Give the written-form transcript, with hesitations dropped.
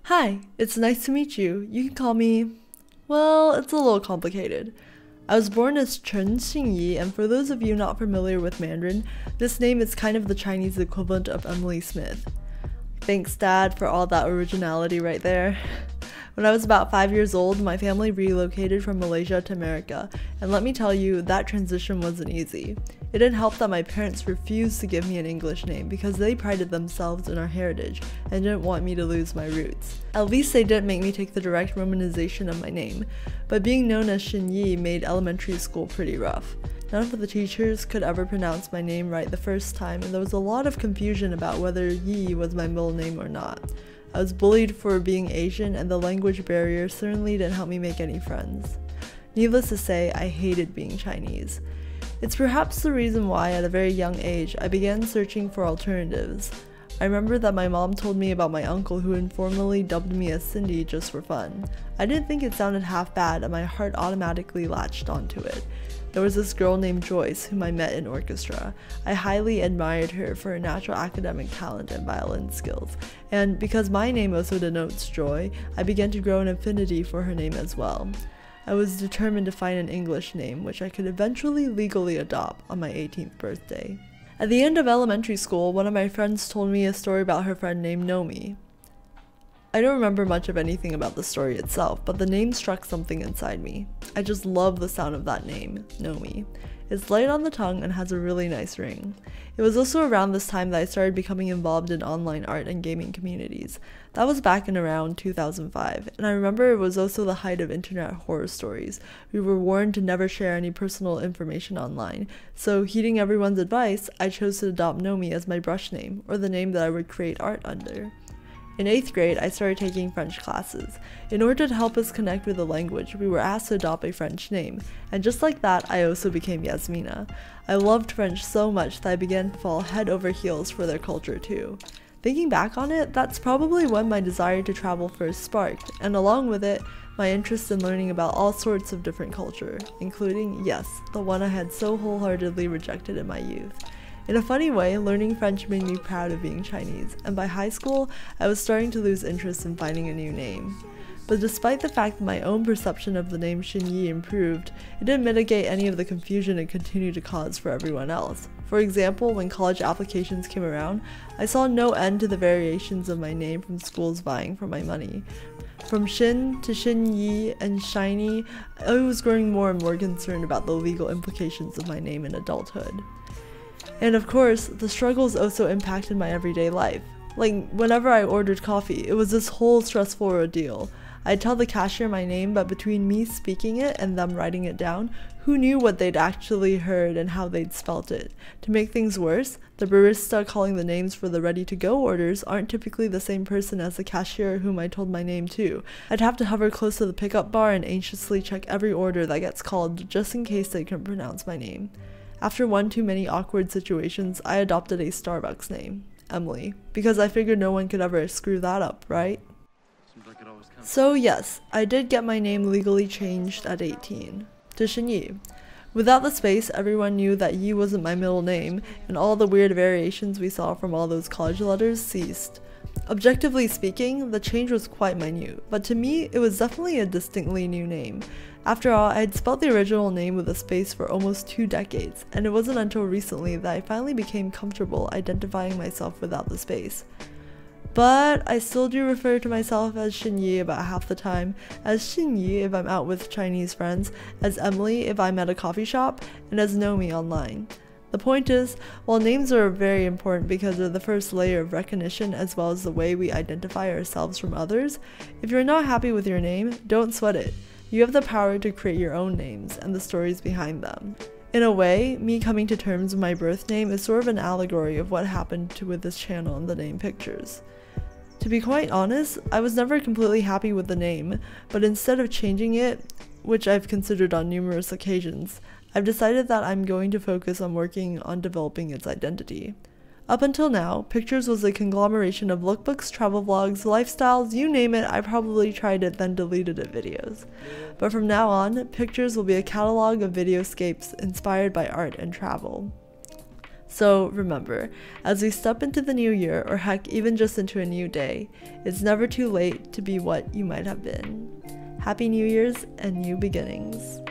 Hi, it's nice to meet you. You can call me... well, it's a little complicated. I was born as Chen Xingyi, and for those of you not familiar with Mandarin, this name is kind of the Chinese equivalent of Emily Smith. Thanks, Dad, for all that originality right there. When I was about 5 years old, my family relocated from Malaysia to America, and let me tell you, that transition wasn't easy. It didn't help that my parents refused to give me an English name because they prided themselves in our heritage and didn't want me to lose my roots. At least they didn't make me take the direct romanization of my name, but being known as Xinyi made elementary school pretty rough. None of the teachers could ever pronounce my name right the first time, and there was a lot of confusion about whether Yi was my middle name or not. I was bullied for being Asian, and the language barrier certainly didn't help me make any friends. Needless to say, I hated being Chinese. It's perhaps the reason why at a very young age I began searching for alternatives. I remember that my mom told me about my uncle who informally dubbed me as Cindy just for fun. I didn't think it sounded half bad, and my heart automatically latched onto it. There was this girl named Joyce whom I met in orchestra. I highly admired her for her natural academic talent and violin skills, and because my name also denotes joy, I began to grow an affinity for her name as well. I was determined to find an English name which I could eventually legally adopt on my 18th birthday. At the end of elementary school, one of my friends told me a story about her friend named Nomi. I don't remember much of anything about the story itself, but the name struck something inside me. I just love the sound of that name, Nomi. It's light on the tongue and has a really nice ring. It was also around this time that I started becoming involved in online art and gaming communities. That was back in around 2005, and I remember it was also the height of internet horror stories. We were warned to never share any personal information online, so heeding everyone's advice, I chose to adopt Nomi as my brush name, or the name that I would create art under. In 8th grade, I started taking French classes. In order to help us connect with the language, we were asked to adopt a French name, and just like that, I also became Yasmina. I loved French so much that I began to fall head over heels for their culture too. Thinking back on it, that's probably when my desire to travel first sparked, and along with it, my interest in learning about all sorts of different culture, including, yes, the one I had so wholeheartedly rejected in my youth. In a funny way, learning French made me proud of being Chinese, and by high school, I was starting to lose interest in finding a new name. But despite the fact that my own perception of the name Xinyi improved, it didn't mitigate any of the confusion it continued to cause for everyone else. For example, when college applications came around, I saw no end to the variations of my name from schools vying for my money. From Xin to Xinyi and Shiny, I was growing more and more concerned about the legal implications of my name in adulthood. And of course, the struggles also impacted my everyday life. Like, whenever I ordered coffee, it was this whole stressful ordeal. I'd tell the cashier my name, but between me speaking it and them writing it down, who knew what they'd actually heard and how they'd spelt it? To make things worse, the barista calling the names for the ready-to-go orders aren't typically the same person as the cashier whom I told my name to. I'd have to hover close to the pickup bar and anxiously check every order that gets called just in case they couldn't pronounce my name. After one too many awkward situations, I adopted a Starbucks name, Emily, because I figured no one could ever screw that up, right? So yes, I did get my name legally changed at 18, to Xinyi. Without the space, everyone knew that Yi wasn't my middle name, and all the weird variations we saw from all those college letters ceased. Objectively speaking, the change was quite minute, but to me, it was definitely a distinctly new name. After all, I had spelt the original name with a space for almost 2 decades, and it wasn't until recently that I finally became comfortable identifying myself without the space. But I still do refer to myself as Xinyi about half the time, as Xinyi if I'm out with Chinese friends, as Emily if I'm at a coffee shop, and as Nomi online. The point is, while names are very important because they're the first layer of recognition as well as the way we identify ourselves from others, if you're not happy with your name, don't sweat it. You have the power to create your own names and the stories behind them. In a way, me coming to terms with my birth name is sort of an allegory of what happened with this channel and the name Piquetures. To be quite honest, I was never completely happy with the name, but instead of changing it, which I've considered on numerous occasions, I've decided that I'm going to focus on working on developing its identity. Up until now, Piquetures was a conglomeration of lookbooks, travel vlogs, lifestyles, you name it, I probably tried it then deleted it videos. But from now on, Piquetures will be a catalog of videoscapes inspired by art and travel. So remember, as we step into the new year, or heck, even just into a new day, it's never too late to be what you might have been. Happy New Year's and new beginnings.